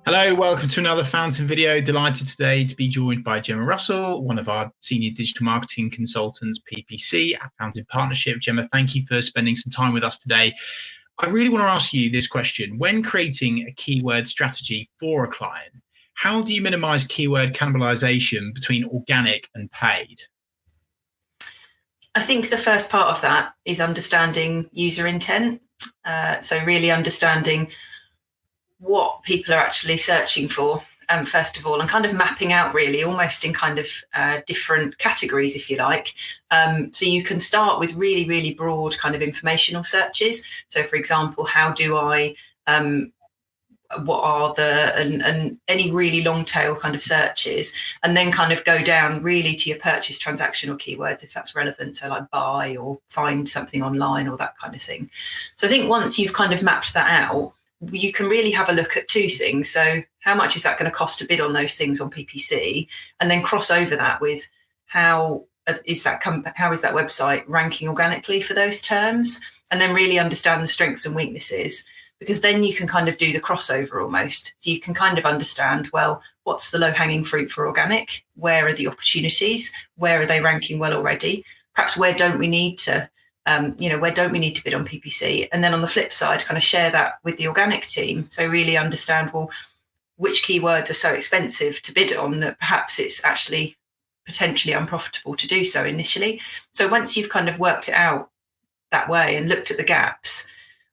Hello, welcome to another Fountain video. Delighted today to be joined by Gemma Russell, one of our senior digital marketing consultants, PPC, at Fountain Partnership. Gemma, thank you for spending some time with us today. I really want to ask you this question. When creating a keyword strategy for a client, how do you minimize keyword cannibalisation between organic and paid? I think the first part of that is understanding user intent. So really understanding what people are actually searching for, first of all, and kind of mapping out really almost in kind of different categories, if you like. So you can start with really, really broad kind of informational searches. So for example, how do I, what are and any really long tail kind of searches, and then kind of go down really to your purchase transactional keywords if that's relevant, so like buy or find something online or that kind of thing. So I think once you've kind of mapped that out, you can really have a look at two things. So how much is that going to cost to bid on those things on PPC, and then cross over that with how is that website ranking organically for those terms, and then really understand the strengths and weaknesses, because then you can kind of do the crossover almost. So you can kind of understand, well, what's the low-hanging fruit for organic? Where are the opportunities? Where are they ranking well already? Perhaps where don't we need to, where don't we need to bid on PPC? And then on the flip side, kind of share that with the organic team. So really understand, well, which keywords are so expensive to bid on that perhaps it's actually potentially unprofitable to do so initially. So once you've kind of worked it out that way and looked at the gaps,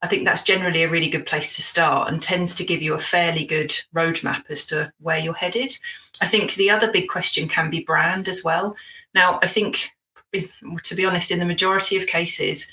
I think that's generally a really good place to start and tends to give you a fairly good roadmap as to where you're headed. I think the other big question can be brand as well. Now, I think, to be honest, in the majority of cases,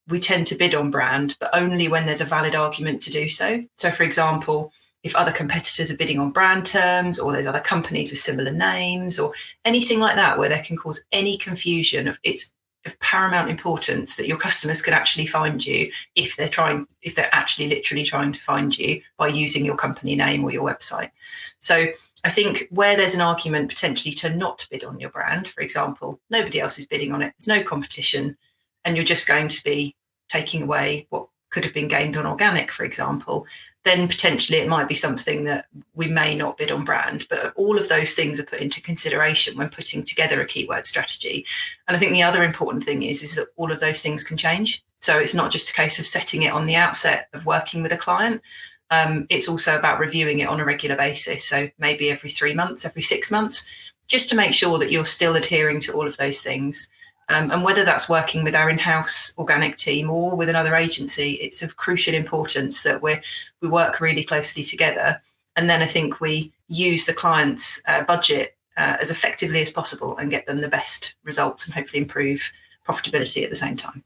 we tend to bid on brand, but only when there's a valid argument to do so. So, for example, if other competitors are bidding on brand terms, or there's other companies with similar names, or anything like that where there can cause any confusion, it's of paramount importance that your customers can actually find you if they're actually literally trying to find you by using your company name or your website. So I think where there's an argument potentially to not bid on your brand, for example, nobody else is bidding on it, there's no competition, and you're just going to be taking away what could have been gained on organic, for example, then potentially it might be something that we may not bid on brand. But all of those things are put into consideration when putting together a keyword strategy. And I think the other important thing is that all of those things can change. So it's not just a case of setting it on the outset of working with a client. It's also about reviewing it on a regular basis. So maybe every 3 months, every 6 months, just to make sure that you're still adhering to all of those things. And whether that's working with our in-house organic team or with another agency, it's of crucial importance that we work really closely together. And then I think we use the client's budget as effectively as possible and get them the best results and hopefully improve profitability at the same time.